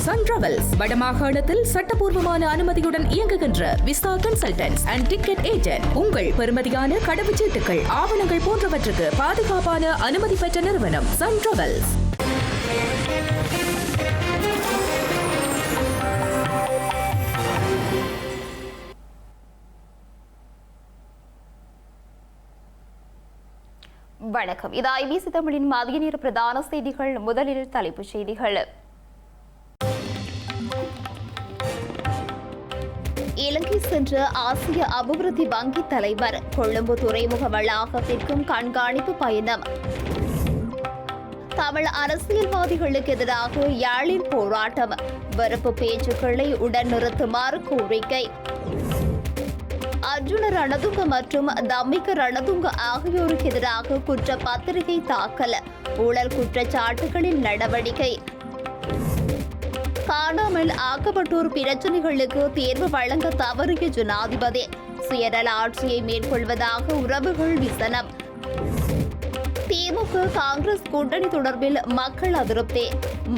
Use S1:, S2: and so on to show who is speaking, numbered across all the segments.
S1: Sun travels வடமாகாணத்தில் சட்டபூர்வமான அனுமதியுடன் இயங்குகின்ற visa consultants and ticket agent. உங்கள் பெறுமதியான கடவுச்சீட்டுகள், ஆவணங்கள் போன்றவற்றுக்கு பாதுகாப்பான அனுமதி பெற்ற நிறுவனம் சன் டிராவல்ஸ்.
S2: வணக்கம். இது ஐபிசி தமிழின் மதிய நேர பிரதான செய்திகள். முதலில் தலைப்புச் செய்திகள். இலங்கை சென்ற ஆசிய அபிவிருத்தி வங்கி தலைவர். கொழும்பு துறைமுக வளாகத்திற்கும் கண்காணிப்பு பயணம். தமிழ் அரசியல்வாதிகளுக்கு எதிராக யாழில் போராட்டம். வெறுப்பு பேச்சுக்களை உடன் நிறுத்துமாறு கோரிக்கை. அர்ஜுன ரணதுங்க மற்றும் தம்மிக ரணதுங்க ஆகியோருக்கு எதிராக குற்றப்பத்திரிகை தாக்கல். ஊழல் குற்றச்சாட்டுகளில் நடவடிக்கை. காணாமல் ஆக்கப்பட்டோர் பிரச்சினைகளுக்கு தேர்வு வழங்க தவறிய ஜனாதிபதி. சுயநல ஆட்சியை மேற்கொள்வதாக உறவுகள் விசனம். திமுக காங்கிரஸ் கூட்டணி தொடர்பில் மக்கள் அதிருப்தி.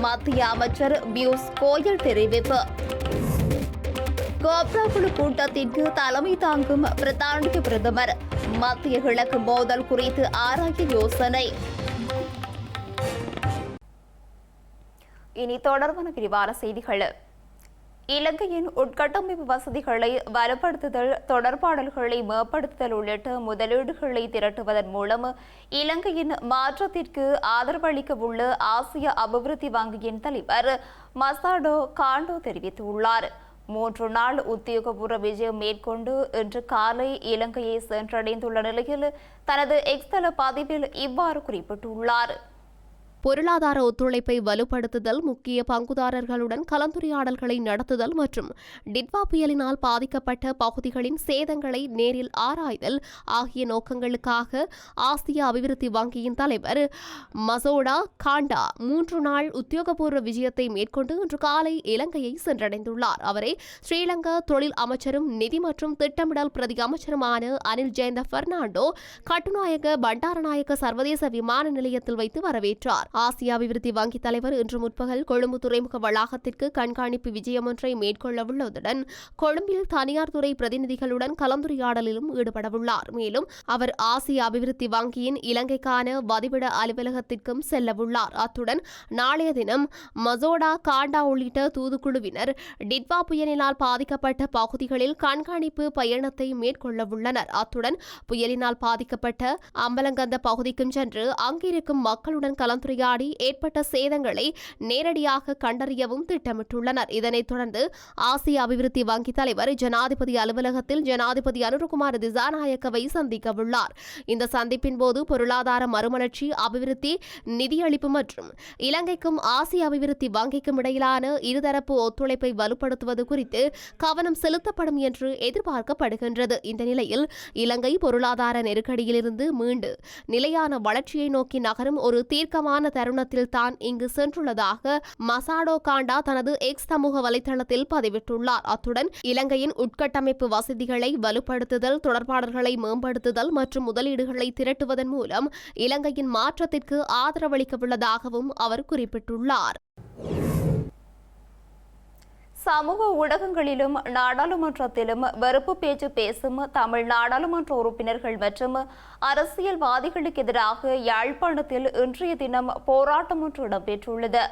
S2: மத்திய அமைச்சர் பியூஷ் கோயல் தெரிவிப்பு. கோப்ரா குழு கூட்டத்திற்கு தலைமை தாங்கும் பிரித்தானிய பிரதமர். மத்திய கிழக்கு மோதல் குறித்து ஆராய யோசனை. இனி தொடர்பான விரிவான செய்திகள். இலங்கையின் உட்கட்டமைப்பு வசதிகளை வலுப்படுத்துதல், தொடர்பாடல்களை மேம்படுத்துதல் உள்ளிட்ட முதலீடுகளை திரட்டுவதன் மூலம் இலங்கையின் மாற்றத்திற்கு ஆதரவளிக்க உள்ள ஆசிய அபிவிருத்தி வங்கியின் தலைவர் மசாடோ காண்டோ தெரிவித்துள்ளார். 3 நாள் உத்தியோகபூர்வ விஜயம் மேற்கொண்டு இன்று காலை இலங்கையை சென்றடைந்துள்ள நிலையில் தனது எக்ஸ் தள பதிவில் இவ்வாறு குறிப்பிட்டுள்ளார்.
S3: பொருளாதார ஒத்துழைப்பை வலுப்படுத்துதல், முக்கிய பங்குதாரர்களுடன் கலந்துரையாடல்களை நடத்துதல் மற்றும் டிட்வா புயலினால் பாதிக்கப்பட்ட பகுதிகளின் சேதங்களை நேரில் ஆராய்தல் ஆகிய நோக்கங்களுக்காக ஆசிய அபிவிருத்தி வங்கியின் தலைவர் மசோடா காண்டா 3 நாள் உத்தியோகபூர்வ விஜயத்தை மேற்கொண்டு இன்று காலை இலங்கையை சென்றடைந்துள்ளார். அவரை ஸ்ரீலங்கா தொழில் அமைச்சரும் நிதி மற்றும் திட்டமிடல் பிரதி அமைச்சருமான அனில் ஜெயந்த பெர்னாண்டோ கட்டுநாயக்க பண்டாரநாயக்க சர்வதேச விமான நிலையத்தில் வைத்து வரவேற்றார். ஆசிய அபிவிருத்தி வங்கி தலைவர் இன்று முற்பகல் கொழும்பு துறைமுக வளாகத்திற்கு கண்காணிப்பு விஜயம் ஒன்றை மேற்கொள்ளவுள்ளதுடன் கொழும்பில் தனியார் துறை பிரதிநிதிகளுடன் கலந்துரையாடலிலும் ஈடுபடவுள்ளார். மேலும் அவர் ஆசிய அபிவிருத்தி வங்கியின் இலங்கைக்கான வதிவிட அலுவலகத்திற்கும் செல்லவுள்ளார். அத்துடன் நாளைய தினம் மசோடா காண்டா உள்ளிட்ட தூதுக்குழுவினர் டிட்வா புயலினால் பாதிக்கப்பட்ட பகுதிகளில் கண்காணிப்பு பயணத்தை மேற்கொள்ளவுள்ளனர். அத்துடன் புயலினால் பாதிக்கப்பட்ட அம்பலங்கந்த பகுதிக்கும் சென்று அங்கிருக்கும் மக்களுடன் கலந்துரையாடி ஏற்பட்ட சேதங்களை நேரடியாக கண்டறியவும் திட்டமிட்டுள்ளனர். இதனைத் தொடர்ந்து ஆசிய அபிவிருத்தி வங்கி தலைவர் ஜனாதிபதி அலுவலகத்தில் ஜனாதிபதி அனுரகுமார் திசாநாயக்கவை சந்திக்கவுள்ளார். இந்த சந்திப்பின் போது பொருளாதார மறுமலர்ச்சி, அபிவிருத்தி, நிதியளிப்பு மற்றும் இலங்கைக்கும் ஆசிய அபிவிருத்தி வங்கிக்கும் இடையிலான இருதரப்பு ஒத்துழைப்பை வலுப்படுத்துவது குறித்து கவனம் செலுத்தப்படும் என்று எதிர்பார்க்கப்படுகின்றது. இந்த நிலையில் இலங்கை பொருளாதார நெருக்கடியிலிருந்து மீண்டு நிலையான வளர்ச்சியை நோக்கி நகரும் ஒரு தீர்க்கமான தருணத்தில் தான் இங்கு சென்றுள்ளதாக மசாடோ காண்டா தனது எக்ஸ் சமூக வலைதளத்தில் பதிவிட்டுள்ளார். அத்துடன் இலங்கையின் உட்கட்டமைப்பு வசதிகளை வலுப்படுத்துதல், தொடர்பாடல்களை மேம்படுத்துதல் மற்றும் முதலீடுகளை திரட்டுவதன் மூலம் இலங்கையின் மாற்றத்திற்கு ஆதரவளிக்க உள்ளதாகவும் அவர் குறிப்பிட்டுள்ளார்.
S2: சமூக ஊடகங்களிலும் நாடாளுமன்றத்திலும் வெறுப்பு பேச்சு பேசும் தமிழ் நாடாளுமன்ற உறுப்பினர்கள் மற்றும் அரசியல்வாதிகளுக்கு எதிராக யாழ்ப்பாணத்தில் இன்றைய தினம் போராட்டம் ஒன்று இடம்பெற்றுள்ளது.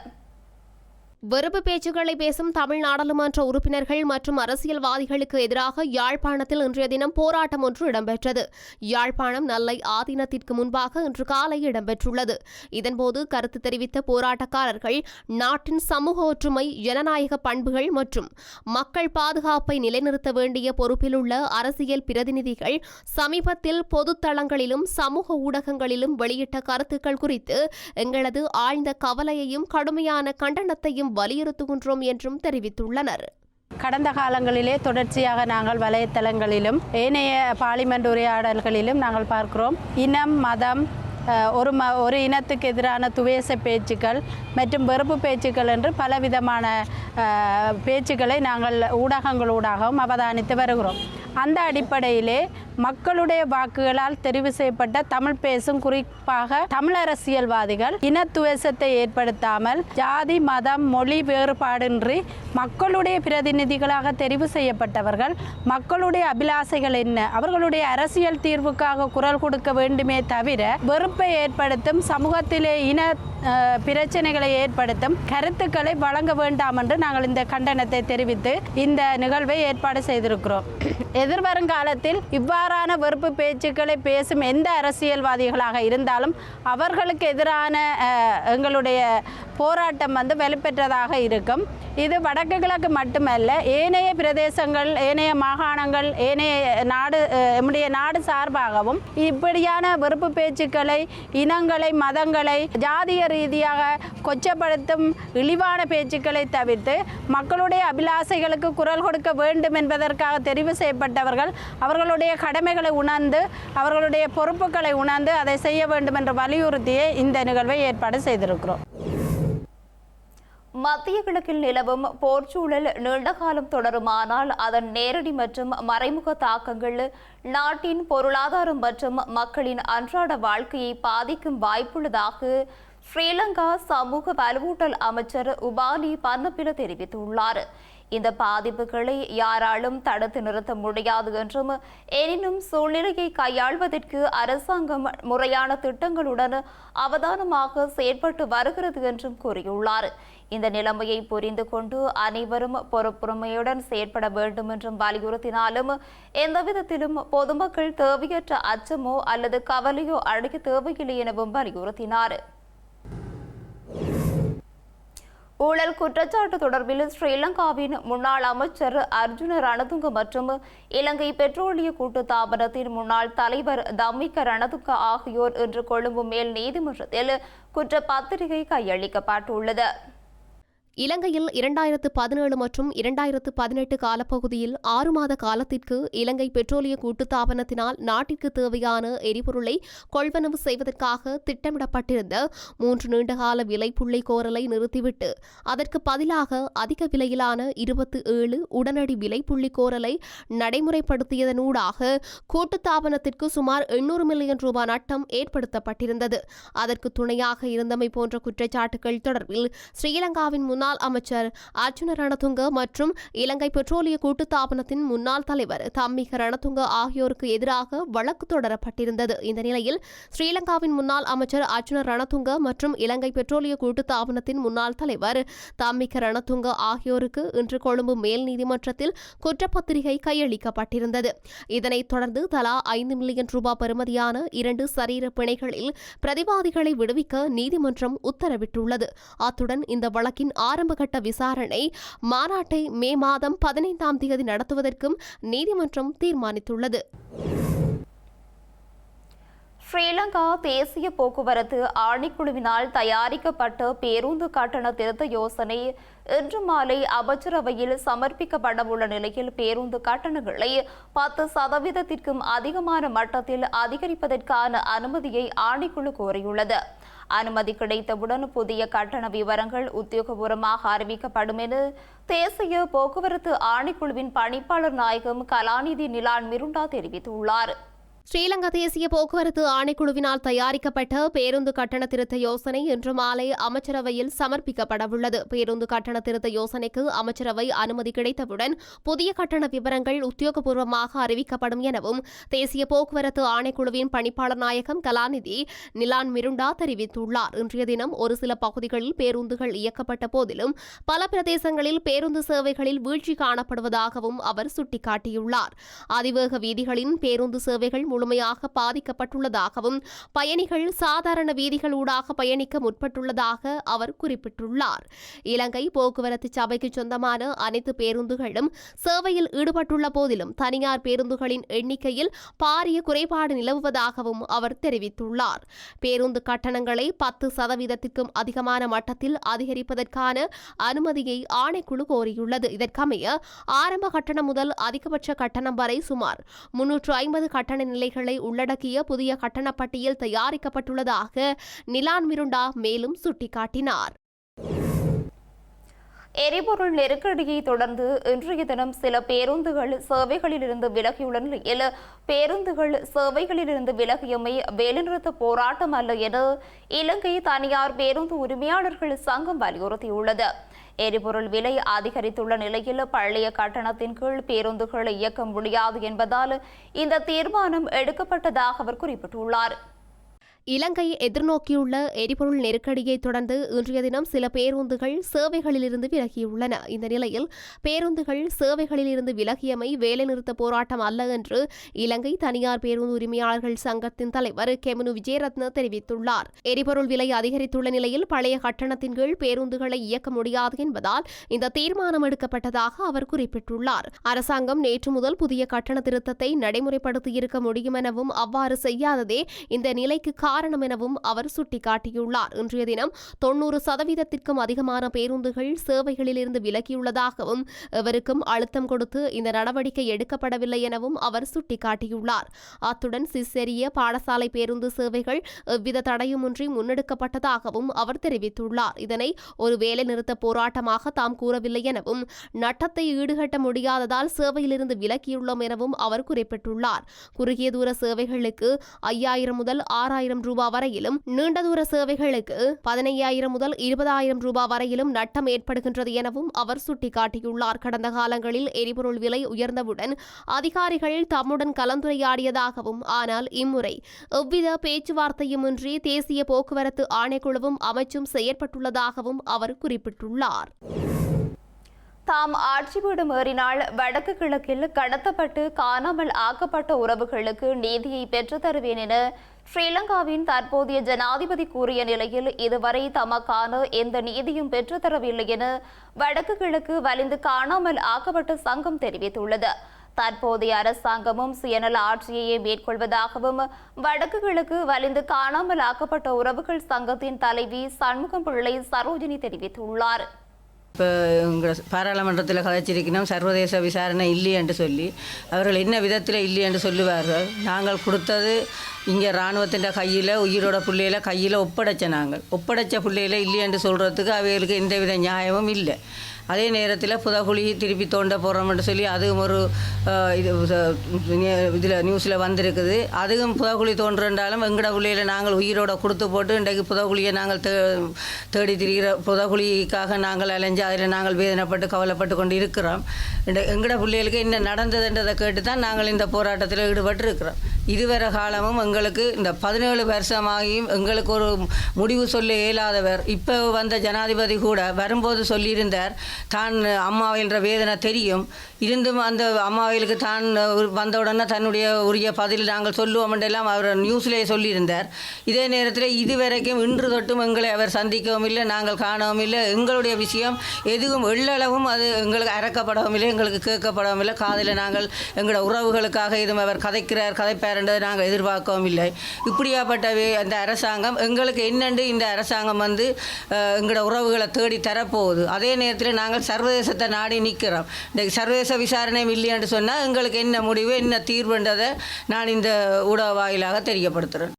S3: வெறுப்பு பேச்சுக்களை பேசும் தமிழ் நாடாளுமன்ற உறுப்பினர்கள் மற்றும் அரசியல்வாதிகளுக்கு எதிராக யாழ்ப்பாணத்தில் இன்றைய தினம் போராட்டம் ஒன்று இடம்பெற்றது. யாழ்ப்பாணம் நல்லை ஆதீனத்திற்கு முன்பாக இன்று காலை இடம்பெற்றுள்ளது. இதன்போது கருத்து தெரிவித்த போராட்டக்காரர்கள் நாட்டின் சமூக ஒற்றுமை, ஜனநாயக பண்புகள் மற்றும் மக்கள் பாதுகாப்பை நிலைநிறுத்த வேண்டிய பொறுப்பில் உள்ள அரசியல் பிரதிநிதிகள் சமீபத்தில் பொதுத்தளங்களிலும் சமூக ஊடகங்களிலும் வெளியிட்ட கருத்துக்கள் குறித்து எங்களது ஆழ்ந்த கவலையையும் கடுமையான கண்டனத்தையும் வலியுறுத்துகின்றோம் என்றும் தெரிவித்துள்ளனர்.
S4: கடந்த காலங்களிலே தொடர்ச்சியாக நாங்கள் வலைத்தளங்களிலும் ஏனைய பார்லிமெண்ட் உரையாடல்களிலும் நாங்கள் பார்க்கிறோம். இனம், மதம், ஒரு இனத்துக்கு எதிரான துவேச பேச்சுக்கள் மற்றும் வெறுப்பு பேச்சுக்கள் என்று பலவிதமான பேச்சுக்களை நாங்கள் ஊடகங்களூடாகவும் அவதானித்து வருகிறோம். அந்த அடிப்படையிலே மக்களுடைய வாக்குகளால் தெரிவு செய்யப்பட்ட தமிழ் பேசும் குறிப்பாக தமிழ் அரசியல்வாதிகள் இனத்துவேசத்தை ஏற்படுத்தாமல் ஜாதி மதம் மொழி வேறுபாடின்றி மக்களுடைய பிரதிநிதிகளாக தெரிவு செய்யப்பட்டவர்கள் மக்களுடைய அபிலாசைகள் என்ன, அவர்களுடைய அரசியல் தீர்வுக்காக குரல் கொடுக்க வேண்டுமே தவிர வெறுப்பை ஏற்படுத்தும் சமூகத்திலே இன பிரச்சனைகளை ஏற்படுத்தும் கருத்துக்களை வழங்க வேண்டாம் என்று நாங்கள் இந்த கண்டனத்தை தெரிவித்து இந்த நிகழ்வை ஏற்பாடு செய்திருக்கிறோம். எதிர்வருங்காலத்தில் இவ்வாறான வெறுப்பு பேச்சுக்களை பேசும் எந்த அரசியல்வாதிகளாக இருந்தாலும் அவர்களுக்கு எதிரான எங்களுடைய போராட்டம் வலுப்பெற்றதாக இருக்கும். இது வடக்கு கிழக்கு மட்டுமல்ல, ஏனைய பிரதேசங்கள், ஏனைய மாகாணங்கள், ஏனைய நம்முடைய நாடு சார்பாகவும் இப்படியான வெறுப்பு பேச்சுக்களை, இனங்களை, மதங்களை ஜாதிய ரீதியாக கொச்சப்படுத்தும் இழிவான பேச்சுக்களை தவிர்த்து மக்களுடைய அபிலாசைகளுக்கு குரல் கொடுக்க வேண்டும் என்பதற்காக தெரிவு செய்யப்பட்டவர்கள் அவர்களுடைய கடமைகளை உணர்ந்து அவர்களுடைய பொறுப்புகளை உணர்ந்து அதை செய்ய வேண்டும் என்று வலியுறுத்தியே இந்த நிகழ்வை ஏற்பாடு செய்திருக்கிறோம்.
S2: மத்திய கிழக்கில் நிலவும் போர்ச்சூழல் நீண்ட காலம் தொடருமானால் அதன் நேரடி மற்றும் மறைமுக தாக்கங்கள் நாட்டின் பொருளாதாரம் மற்றும் மக்களின் அன்றாட வாழ்க்கையை பாதிக்கும் வாய்ப்புள்ளதாக ஸ்ரீலங்கா சமூக வலுவூட்டல் அமைச்சர் உபாலி பன்னப்பில தெரிவித்துள்ளார். இந்த பாதிப்புகளை யாராலும் தடுத்து நிறுத்த முடியாது என்றும், எனினும் சூழ்நிலையை கையாள்வதற்கு அரசாங்கம் முறையான திட்டங்களுடன் அவதானமாக செயற்பட்டு வருகிறது என்றும் கூறியுள்ளார். இந்த நிலைமையை புரிந்து கொண்டு அனைவரும் பொறுப்புரிமையுடன் செயற்பட வேண்டும் என்றும் வலியுறுத்தினாலும் எந்தவிதத்திலும் பொதுமக்கள் தேவையற்ற அச்சமோ அல்லது கவலையோ அடைய தேவையில்லை எனவும் வலியுறுத்தினார். ஊழல் குற்றச்சாட்டு தொடர்பில் ஸ்ரீலங்காவின் முன்னாள் அமைச்சர் அர்ஜுன ரணதுங்க மற்றும் இலங்கை பெட்ரோலிய கூட்டுத்தாபனத்தின் முன்னாள் தலைவர் தம்மிக்க ரணதுங்க ஆகியோர் இன்று கொழும்பு மேல் நீதிமன்றத்தில் குற்றப்பத்திரிகை கையளிக்கப்பட்டுள்ளது.
S3: இலங்கையில் 2017 மற்றும் 2018 காலப்பகுதியில் 6 மாத காலத்திற்கு இலங்கை பெட்ரோலிய கூட்டுத்தாபனத்தினால் நாட்டிற்கு தேவையான எரிபொருளை கொள்வனவு செய்வதற்காக திட்டமிடப்பட்டிருந்த 3 நீண்டகால விலைப்புள்ளி கோரலை நிறுத்திவிட்டு அதற்கு பதிலாக அதிக விலையிலான 27 உடனடி விலைப்புள்ளி கோரலை நடைமுறைப்படுத்தியதனூடாக கூட்டுத்தாபனத்திற்கு சுமார் 800 மில்லியன் ரூபாய் நட்டம் ஏற்படுத்தப்பட்டிருந்தது. அதற்கு துணையாக இருந்தமை போன்ற குற்றச்சாட்டுகள் தொடர்பில் ஸ்ரீலங்காவின் முன்னாள் அமைச்சர் அர்ஜுன ரணதுங்க மற்றும் இலங்கை பெட்ரோலிய கூட்டுத்தாபனத்தின் முன்னாள் தலைவர் தம்மிக ரணதுங்க ஆகியோருக்கு எதிராக வழக்கு தொடரப்பட்டிருந்தது. இந்த நிலையில் ஸ்ரீலங்காவின் முன்னாள் அமைச்சர் அர்ஜுன ரணதுங்க மற்றும் இலங்கை பெட்ரோலிய கூட்டுத்தாபனத்தின் முன்னாள் தலைவர் தம்மிக ரணதுங்க ஆகியோருக்கு இன்று கொழும்பு மேல் நீதிமன்றத்தில் குற்றப்பத்திரிகை கையளிக்கப்பட்டிருந்தது. இதனைத் தொடர்ந்து தலா 5 மில்லியன் ரூபாய் பெறுமதியான 2 சரீர பிணைகளில் பிரதிவாதிகளை விடுவிக்க நீதிமன்றம் உத்தரவிட்டுள்ளது. அத்துடன் இந்த வழக்கின் ஆரம்பகட்ட விசாரணை மாநாட்டை மே மாதம் 15ஆம் தேதி நடத்துவதற்கும் நீதிமன்றம் தீர்மானித்துள்ளது.
S2: ஸ்ரீலங்கா தேசிய போக்குவரத்து ஆணைக்குழுவினால் தயாரிக்கப்பட்ட பேருந்து கட்டண திருத்த யோசனை இன்று மாலை அமைச்சரவையில் சமர்ப்பிக்கப்படவுள்ள நிலையில் பேருந்து கட்டணங்களை 10% அதிகமான மட்டத்தில் அதிகரிப்பதற்கான அனுமதியை ஆணைக்குழு கோரியுள்ளது. அனுமதி கிடைத்தவுடன் புதிய கட்டண விவரங்கள் உத்தியோகபூர்வமாக அறிவிக்கப்படும் என தேசிய போக்குவரத்து ஆணைக்குழுவின் பணிப்பாளர் நாயகம் கலாநிதி நிலான் மிருண்டா தெரிவித்துள்ளார்.
S3: ஸ்ரீலங்கா தேசிய போக்குவரத்து ஆணைக்குழுவினால் தயாரிக்கப்பட்ட பேருந்து கட்டண திருத்த யோசனை இன்று மாலை அமைச்சரவையில் சமர்ப்பிக்கப்படவுள்ளது. பேருந்து கட்டண திருத்த யோசனைக்கு அமைச்சரவை அனுமதி கிடைத்தவுடன் புதிய கட்டண விவரங்கள் உத்தியோகபூர்வமாக அறிவிக்கப்படும் எனவும் தேசிய போக்குவரத்து ஆணைக்குழுவின் பணிப்பாளர் நாயகம் கலாநிதி நிலான் மிருண்டா தெரிவித்துள்ளார். இன்றைய தினம் ஒரு சில பகுதிகளில் பேருந்துகள் இயக்கப்பட்ட போதிலும் பல பிரதேசங்களில் பேருந்து சேவைகளில் வீழ்ச்சி காணப்படுவதாகவும் அவர் சுட்டிக்காட்டியுள்ளார். அதிவேக வீதிகளின் பேருந்து சேவைகள் முழுமையாக பாதிக்கப்பட்டுள்ளதாகவும் பயணிகள் சாதாரண வீதிகளூடாக பயணிக்க முற்பட்டுள்ளதாக அவர் குறிப்பிட்டுள்ளார். இலங்கை போக்குவரத்து சபைக்கு சொந்தமான அனைத்து பேருந்துகளும் சேவையில் ஈடுபட்டுள்ள போதிலும் தனியார் பேருந்துகளின் எண்ணிக்கையில் பாரிய குறைபாடு நிலவுவதாகவும் அவர் தெரிவித்துள்ளார். பேருந்து கட்டணங்களை 10% அதிகமான மட்டத்தில் அதிகரிப்பதற்கான அனுமதியை ஆணைக்குழு கோரியுள்ளது. இதற்கமைய ஆரம்ப கட்டணம் முதல் அதிகபட்ச கட்டணம் வரை சுமார் 350 கட்டண நிலையங்கள் வேலைகளை உள்ளடக்கிய புதிய கட்டணப்பட்டியல் தயாரிக்கப்பட்டுள்ளதாக நிலான் மிருண்டா மேலும் சுட்டிக்காட்டினார்.
S2: எரிபொருள் நெருக்கடியை தொடர்ந்து இன்றைய தினம் சில பேருந்துகள் சேவைகளிலிருந்து விலகியுள்ள நிலையில் பேருந்துகள் சேவைகளிலிருந்து விலகியமை வேலைநிறுத்த போராட்டம் அல்ல என இலங்கை தனியார் பேருந்து உரிமையாளர்கள் சங்கம் வலியுறுத்தியுள்ளது. எரிபொருள் விலை அதிகரித்துள்ள நிலையில் பழைய கட்டணத்தின் கீழ் பேருந்துகளை இயக்க முடியாது என்பதால் இந்த தீர்மானம் எடுக்கப்பட்டதாக அவர் குறிப்பிட்டுள்ளார்.
S3: இலங்கை எதிர்நோக்கியுள்ள எரிபொருள் நெருக்கடியை தொடர்ந்து இன்றைய தினம் சில பேருந்துகள் சேவைகளிலிருந்து விலகியுள்ளன. இந்த நிலையில் பேருந்துகள் சேவைகளிலிருந்து விலகியமை வேலைநிறுத்த போராட்டம் அல்ல என்று இலங்கை தனியார் பேருந்து உரிமையாளர்கள் சங்கத்தின் தலைவர் கெமனு விஜயரத்ன தெரிவித்துள்ளார். எரிபொருள் விலை அதிகரித்துள்ள நிலையில் பழைய கட்டணத்தின் கீழ் பேருந்துகளை இயக்க முடியாது என்பதால் இந்த தீர்மானம் எடுக்கப்பட்டதாக அவர் குறிப்பிட்டுள்ளார். அரசாங்கம் நேற்று முதல் புதிய கட்டண திருத்தத்தை நடைமுறைப்படுத்தியிருக்க முடியும் எனவும் அவ்வாறு செய்யாததே இந்த நிலைக்கு காரணம் எனவும் அவர் சுட்டிக்காட்டியுள்ளார். இன்றைய தினம் 90% அதிகமான பேருந்துகள் சேவைகளிலிருந்து விலகியுள்ளதாகவும் எவருக்கும் அழுத்தம் கொடுத்து இந்த நடவடிக்கை எடுக்கப்படவில்லை எனவும் அவர் சுட்டிக்காட்டியுள்ளார். அத்துடன் சிசெரிய பாடசாலை பேருந்து சேவைகள் எவ்வித தடையுமின்றி முன்னெடுக்கப்பட்டதாகவும் அவர் தெரிவித்துள்ளார். இதனை ஒரு வேலைநிறுத்த போராட்டமாக தாம் கூறவில்லை எனவும் நட்டத்தை ஈடுகட்ட முடியாததால் சேவையிலிருந்து விலக்கியுள்ளோம் எனவும் அவர் குறிப்பிட்டுள்ளார். குறுகிய தூர சேவைகளுக்கு 5000 முதல் 6000 ரூபாய் வரையிலும் நீண்ட தூர சேவைகளுக்கு 15,000 முதல் 20,000 ரூபாய் வரையிலும் நட்டம் ஏற்படுகின்றது எனவும் அவர் சுட்டிக்காட்டியுள்ளார். கடந்த காலங்களில் எரிபொருள் விலை உயர்ந்தவுடன் அதிகாரிகள் தம்முடன் கலந்துரையாடியதாகவும் ஆனால் இம்முறை எவ்வித பேச்சுவார்த்தையுமின்றி தேசிய போக்குவரத்து ஆணைக்குழுவும் அமைச்சும் செயற்பட்டுள்ளதாகவும் அவர் குறிப்பிட்டுள்ளார்.
S2: தாம் ஆட்சி வீடு மீறினால் வடக்கு கிழக்கில் கடத்தப்பட்டு காணாமல் ஆக்கப்பட்ட உறவுகளுக்கு நீதியை பெற்றுத் தருவேன் என ஸ்ரீலங்காவின் தற்போதைய ஜனாதிபதி கூறிய நிலையில் இதுவரை தமக்கான எந்த நீதியும் பெற்றுத்தரவில்லை என வடக்கு கிழக்கு வலிந்து காணாமல் ஆக்கப்பட்ட சங்கம் தெரிவித்துள்ளது. தற்போதைய அரசாங்கமும் சுயநல ஆட்சியையே மேற்கொள்வதாகவும் வடக்கு கிழக்கு வலிந்து காணாமல் ஆக்கப்பட்ட உறவுகள் சங்கத்தின் தலைவி சண்முகம் பிள்ளை சரோஜினி தெரிவித்துள்ளார்.
S5: இப்போ உங்கள் பாராளுமன்றத்தில் கதைச்சிருக்கணும் சர்வதேச விசாரணை இல்லை என்று சொல்லி அவர்கள் என்ன விதத்தில் இல்லை என்று சொல்லுவார்கள். நாங்கள் கொடுத்தது இங்கே இராணுவத்தின் கையில் உயிரோட பிள்ளையில கையில் ஒப்படைச்ச பிள்ளையில இல்லை என்று சொல்கிறதுக்கு அவைகளுக்கு எந்தவித நியாயமும் இல்லை. அதே நேரத்தில் புதகுழி திருப்பி தோண்ட போகிறோம்னு சொல்லி அதுவும் ஒரு இதில் நியூஸில் வந்திருக்குது. அதுவும் புதகுழி தோன்றுன்றாலும் எங்கட பிள்ளையில நாங்கள் உயிரோட கொடுத்து போட்டு இன்றைக்கு புதகுழியை நாங்கள் தேடி திரிகிற புதகுழிக்காக நாங்கள் அலைஞ்சு அதில் நாங்கள் வேதனைப்பட்டு கவலைப்பட்டு கொண்டு இருக்கிறோம். எங்கட பிள்ளைகளுக்கு என்ன நடந்ததுன்றதை கேட்டு தான் நாங்கள் இந்த போராட்டத்தில் ஈடுபட்டு இருக்கிறோம். இதுவரை காலமும் எங்களுக்கு இந்த 17 வருஷமாகியும் எங்களுக்கு ஒரு முடிவு சொல்ல இயலாதவர். இப்போ வந்த ஜனாதிபதி கூட வரும்போது சொல்லியிருந்தார் தான் அம்மாவின்ற வேதனை தெரியும் இருந்தும் அந்த அம்மாவிலுக்கு தான் வந்தவுடனே தன்னுடைய உரிய பதில் நாங்கள் சொல்லுவோம் என்றெல்லாம் அவர் நியூஸ்லேயே சொல்லியிருந்தார். இதே நேரத்தில் இதுவரைக்கும் இன்று தொட்டும் எங்களை அவர் சந்திக்கவும் இல்லை, நாங்கள் காணவும் இல்லை. எங்களுடைய விஷயம் எதுவும் எள்ளளவும் அது எங்களுக்கு அறக்கப்படவும் இல்லை, எங்களுக்கு கேட்கப்படவும் இல்லை. காதில் நாங்கள் எங்களோட உறவுகளுக்காக எதுவும் அவர் கதைப்பார் என்றதை நாங்கள் எதிர்பார்க்கவும் இல்லை. இப்படியாப்பட்ட அந்த அரசாங்கம் எங்களுக்கு என்னென்று இந்த அரசாங்கம் வந்து எங்களோட உறவுகளை தேடி தரப்போகுது. அதே நேரத்தில் நாங்கள் சர்வதேசத்தை நாடி நிற்கிறோம். இந்த சர்வதேச விசாரணை இல்லை என்று சொன்னால் எங்களுக்கு என்ன முடிவு என்ன தீர்வுன்றதை நான் இந்த ஊடக வாயிலாக தெரியப்படுத்துகிறேன்.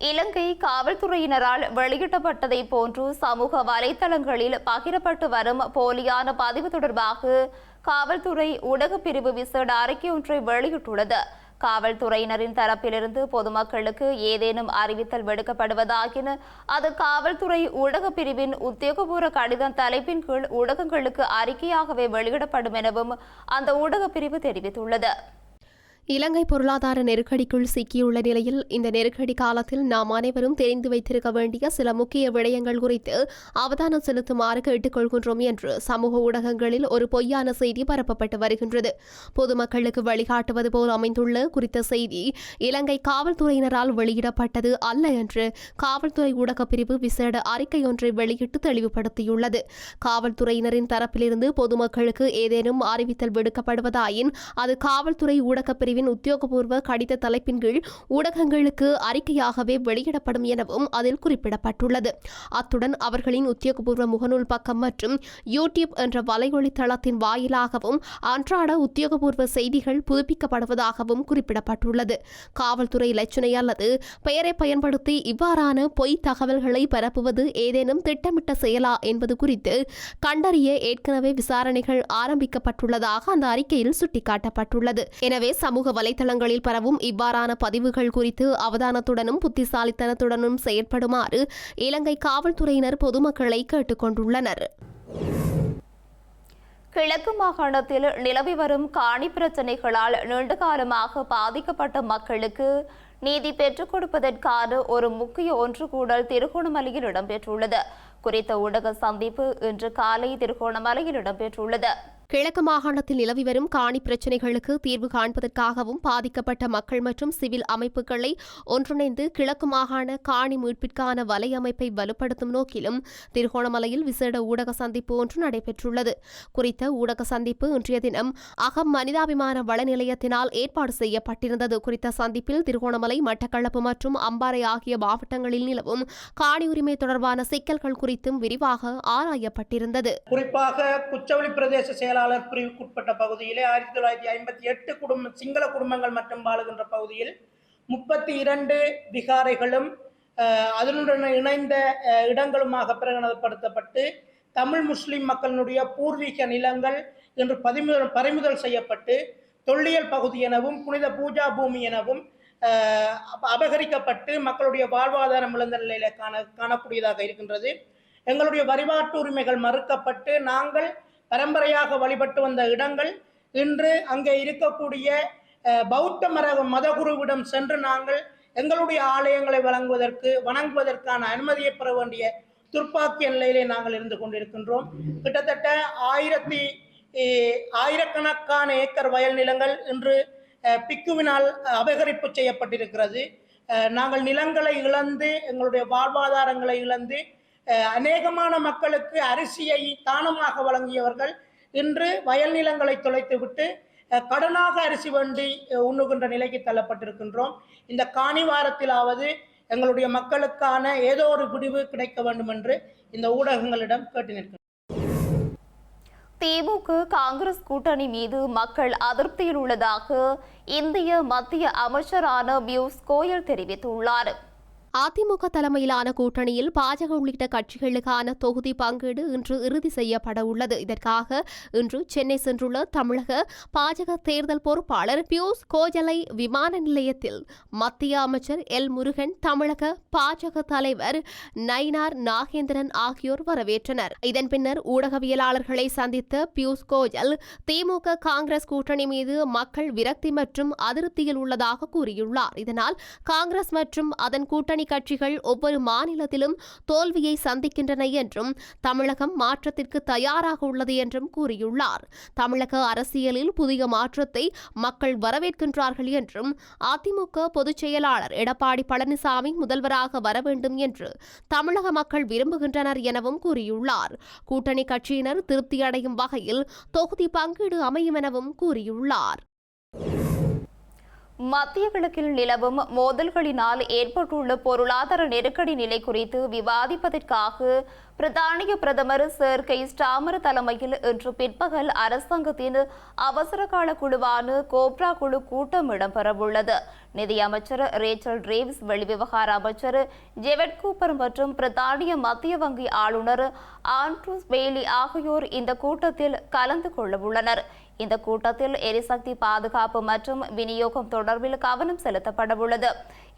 S2: இலங்கை காவல்துறையினரால் வெளியிடப்பட்டதை போன்று சமூக வலைத்தளங்களில் பகிரப்பட்டு வரும் போலியான பதிவு தொடர்பாக காவல்துறை ஊடகப் பிரிவு விசேட அறிக்கை ஒன்றை வெளியிட்டுள்ளது. காவல்துறையினரின் தரப்பிலிருந்து பொதுமக்களுக்கு ஏதேனும் அறிவித்தல் விடுக்கப்படுவதாகின அது காவல்துறை ஊடகப் பிரிவின் உத்தியோகபூர்வ கடிதம் தலைப்பின் கீழ் ஊடகங்களுக்கு அறிக்கையாகவே வெளியிடப்படும் எனவும் அந்த ஊடகப் பிரிவு தெரிவித்துள்ளது.
S3: இலங்கை பொருளாதார நெருக்கடிக்குள் சிக்கியுள்ள நிலையில் இந்த நெருக்கடி காலத்தில் நாம் அனைவரும் தெரிந்து வைத்திருக்க வேண்டிய சில முக்கிய விடயங்கள் குறித்து அவதானம் செலுத்துமாறு கேட்டுக்கொள்கின்றோம் என்று சமூக ஊடகங்களில் ஒரு பொய்யான செய்தி பரப்பப்பட்டு வருகின்றது. பொதுமக்களுக்கு வழிகாட்டுவது போல் அமைந்துள்ள குறித்த செய்தி இலங்கை காவல்துறையினரால் வெளியிடப்பட்டது அல்ல என்று காவல்துறை ஊடகப் பிரிவு விசேட அறிக்கை ஒன்றை வெளியிட்டு தெளிவுபடுத்தியுள்ளது. காவல்துறையினரின் தரப்பிலிருந்து பொதுமக்களுக்கு ஏதேனும் அறிவித்தல் விடுக்கப்படுவதாயின் அது காவல்துறை ஊடகப் பிரிவின் அமைப்பின் உத்தியோகபூர்வ கடித தலைப்பின் கீழ் ஊடகங்களுக்கு அறிக்கையாகவே வெளியிடப்படும் எனவும் அதில் குறிப்பிடப்பட்டுள்ளது. அத்துடன் அவர்களின் உத்தியோகபூர்வ முகநூல் பக்கம் மற்றும் யூடியூப் என்ற வலையொலி தளத்தின் வாயிலாகவும் அன்றாட உத்தியோகபூர்வ செய்திகள் புதுப்பிக்கப்படுவதாகவும் குறிப்பிடப்பட்டுள்ளது. காவல்துறை இலச்சினை அல்லது பெயரை பயன்படுத்தி இவ்வாறான பொய் தகவல்களை பரப்புவது ஏதேனும் திட்டமிட்ட செயலா என்பது குறித்து கண்டறிய ஏற்கனவே விசாரணைகள் ஆரம்பிக்கப்பட்டுள்ளதாக அந்த அறிக்கையில் சுட்டிக்காட்டப்பட்டுள்ளது. எனவே சமூக வலைதளங்களில் பரவும் இவ்வாறான பதிவுகள் குறித்து அவதானத்துடனும் புத்திசாலித்தனத்துடனும் செயற்படுமாறு இலங்கை காவல்துறையினர் பொதுமக்களை கேட்டுக் கொண்டுள்ளனர்.
S2: கிழக்கு மாகாணத்தில் நிலவி வரும் காணி பிரச்சினைகளால் நீண்டகாலமாக பாதிக்கப்பட்ட மக்களுக்கு நீதி பெற்றுக் கொடுப்பதற்கான ஒரு முக்கிய ஒன்றுகூடல் திருகோணமலையில் இடம்பெற்றுள்ளது. குறித்த ஊடக சந்திப்பு இன்று காலை திருகோணமலையில் இடம்பெற்றுள்ளது.
S3: கிழக்கு மாகாணத்தில் நிலவி வரும் காணி பிரச்சினைகளுக்கு தீர்வு காண்பதற்காகவும் பாதிக்கப்பட்ட மக்கள் மற்றும் சிவில் அமைப்புகளை ஒன்றிணைந்து கிழக்கு மாகாண காணி மீட்பிற்கான வலையமைப்பை வலுப்படுத்தும் நோக்கிலும் திருகோணமலையில் விசேட ஊடக சந்திப்பு ஒன்று நடைபெற்றுள்ளது. குறித்த ஊடக சந்திப்பு இன்றைய தினம் அகம் மனிதாபிமான வள நிலையத்தினால் ஏற்பாடு செய்யப்பட்டிருந்தது. குறித்த சந்திப்பில் திருகோணமலை, மட்டக்களப்பு மற்றும் அம்பாறை ஆகிய மாவட்டங்களில் நிலவும் காணி உரிமை தொடர்பான சிக்கல்கள் குறித்தும் விரிவாக ஆராயப்பட்டிருந்தது.
S6: குறிப்பாக குச்சவெளி பிரதேச செயலாளர் பிரிவுக்குட்பட்ட பகுதியிலே 1958 சிங்கள குடும்பங்கள் மட்டும் வாழுகின்ற பகுதியில் 32 விகாரைகளும் அதனுடன் இணைந்த இடங்களுமாக பிரகடனப்படுத்தப்பட்டு தமிழ் முஸ்லிம் மக்களினுடைய பூர்வீக நிலங்கள் என்று பறிமுதல் செய்யப்பட்டு தொல்லியல் பகுதி எனவும் புனித பூஜா பூமி எனவும் அபகரிக்கப்பட்டு மக்களுடைய வாழ்வாதாரம் இழந்த நிலையில காணக்கூடியதாக இருக்கின்றது. எங்களுடைய வரிபாட்டு உரிமைகள் மறுக்கப்பட்டு நாங்கள் பரம்பரையாக வழிபட்டு வந்த இடங்கள் இன்று அங்கே இருக்கக்கூடிய பௌத்த மதகுருவிடம் சென்று நாங்கள் எங்களுடைய ஆலயங்களை வணங்குவதற்கான அனுமதியை பெற வேண்டிய துர்ப்பாக்கிய நிலையிலே நாங்கள் இருந்து கொண்டிருக்கின்றோம். கிட்டத்தட்ட ஆயிரக்கணக்கான ஏக்கர் வயல் நிலங்கள் இன்று பிக்குவினால் அபகரிப்பு செய்யப்பட்டிருக்கிறது. நாங்கள் நிலங்களை இழந்து எங்களுடைய வாழ்வாதாரங்களை இழந்து அநேகமான மக்களுக்கு அரிசியை தானமாக வழங்கியவர்கள் இன்று வயல் நிலங்களை தொலைத்துவிட்டு கடனாக அரிசி வேண்டி உண்ணுகின்ற நிலைக்கு தள்ளப்பட்டிருக்கின்றோம். இந்த காணி வாரத்திலாவது எங்களுடைய மக்களுக்கான ஏதோ ஒரு முடிவு கிடைக்க வேண்டும் என்று இந்த ஊடகங்களிடம் கேட்டு நிற்கிறோம்.
S2: திமுக காங்கிரஸ் கூட்டணி மீது மக்கள் அதிருப்தியில் உள்ளதாக இந்திய மத்திய அமைச்சரான பியூஷ் கோயல் தெரிவித்துள்ளார்.
S3: அதிமுக தலைமையிலான கூட்டணியில் பாஜக உள்ளிட்ட கட்சிகளுக்கான தொகுதி பங்கீடு இன்று இறுதி செய்யப்பட உள்ளது. இதற்காக இன்று சென்னை சென்றுள்ள தமிழக பாஜக தேர்தல் பொறுப்பாளர் பியூஷ் கோயலை விமான நிலையத்தில் மத்திய அமைச்சர் எல் முருகன், தமிழக பாஜக தலைவர் நயினார் நாகேந்திரன் ஆகியோர் வரவேற்றனர். இதன் பின்னர் ஊடகவியலாளர்களை சந்தித்த பியூஷ் கோயல் திமுக காங்கிரஸ் கூட்டணி மீது மக்கள் விரக்தி மற்றும் அதிருப்தியில் உள்ளதாக கூறியுள்ளார். இதனால் காங்கிரஸ் மற்றும் அதன் கூட்டணி கட்சிகள் ஒவ்வொரு மாநிலத்திலும் தோல்வியை சந்திக்கின்றன என்றும் தமிழகம் மாற்றத்திற்கு தயாராக உள்ளது என்றும் கூறியுள்ளார். தமிழக அரசியலில் புதிய மாற்றத்தை மக்கள் வரவேற்கின்றார்கள் என்றும் அதிமுக பொதுச் செயலாளர் எடப்பாடி பழனிசாமி முதல்வராக வர வேண்டும் என்று தமிழக மக்கள் விரும்புகின்றனர் எனவும் கூறியுள்ளார். கூட்டணி கட்சியினர் திருப்தியடையும் வகையில் தொகுதி பங்கீடு அமையும் எனவும் கூறியுள்ளார்.
S2: மத்திய கிழக்கில் நிலவும் மோதல்களினால் ஏற்பட்டுள்ள பொருளாதார நெருக்கடி நிலை குறித்து விவாதிப்பதற்காக பிரித்தானிய பிரதமர் சர் கெய்ர் ஸ்டார்மர் தலைமையில் இன்று பிற்பகல் அரசாங்கத்தின் அவசர கால குழுவான கோப்ரா குழு கூட்டம் இடம்பெறவுள்ளது. நிதியமைச்சர் ரேச்சல் ரீவ்ஸ், வெளிவிவகார அமைச்சர் ஜெவட் கூப்பர் மற்றும் பிரித்தானிய மத்திய வங்கி ஆளுநர் ஆண்ட்ரூஸ் பெய்லி ஆகியோர் இந்த கூட்டத்தில் கலந்து கொள்ளவுள்ளனர். இந்த கூட்டத்தில் எரிசக்தி பாதுகாப்பு மற்றும் விநியோகம் தொடர்பில் கவனம் செலுத்தப்படவுள்ளது.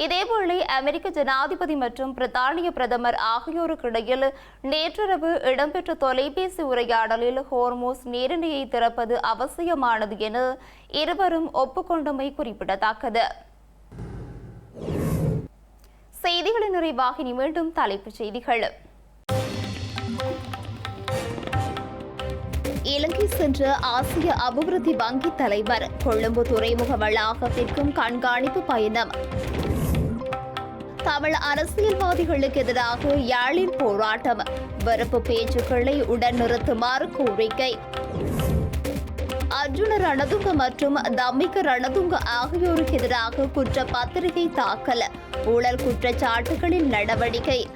S2: இதேவேளை அமெரிக்க ஜனாதிபதி மற்றும் பிரித்தானிய பிரதமர் ஆகியோருக்கு இடையில் நேற்றிரவு இடம்பெற்ற தொலைபேசி உரையாடலில் ஹோர்மோஸ் நீரிணையை திறப்பது அவசியமானது என இருவரும் ஒப்புக்கொண்டமை குறிப்பிடத்தக்கது. செய்திகளின் நிறைவாக மீண்டும் தலைப்புச் செய்திகள். இலங்கை சென்ற ஆசிய அபிவிருத்தி வங்கி தலைவர், கொழும்பு துறைமுக வளாகத்திற்கும் கண்காணிப்பு பயணம். தமிழ் அரசியல்வாதிகளுக்கு எதிராக யாழில் போராட்டம், வெறுப்பு பேச்சுக்களை உடன் நிறுத்துமாறு கோரிக்கை. அர்ஜுன ரணதுங்க மற்றும் தம்மிக ரணதுங்க ஆகியோருக்கு எதிராக குற்ற பத்திரிகை தாக்கல். ஊழல் குற்றச்சாட்டுகளில் நடவடிக்கை.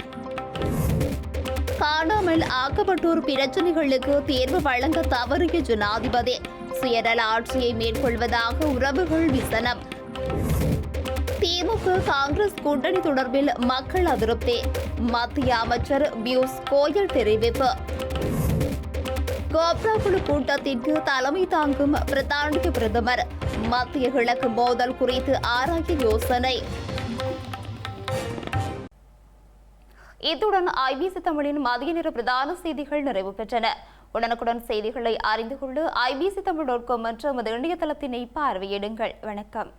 S2: காணாமல் ஆக்கப்பட்டோர் பிரச்சினைகளுக்கு தீர்வு வழங்க தவறிய ஜனாதிபதி. சுயநல ஆட்சியை மேற்கொள்வதாக உறவுகள் விசனம். திமுக காங்கிரஸ் கூட்டணி தொடர்பில் மக்கள் அதிருப்தி. மத்திய அமைச்சர் பியூஷ் கோயல் தெரிவிப்பு. கோப்ரா குழு கூட்டத்திற்கு தலைமை தாங்கும் பிரித்தானிய பிரதமர். மத்திய கிழக்கு மோதல் குறித்து ஆராய யோசனை. இத்துடன் ஐபிசி தமிழின் மதிய நேர பிரதான செய்திகள் நிறைவு பெற்றன. உடனுக்குடன் செய்திகளை அறிந்து கொள்ள IBC Tamil.com என்ற இணையதளத்தினை பார்வையிடுங்கள். வணக்கம்.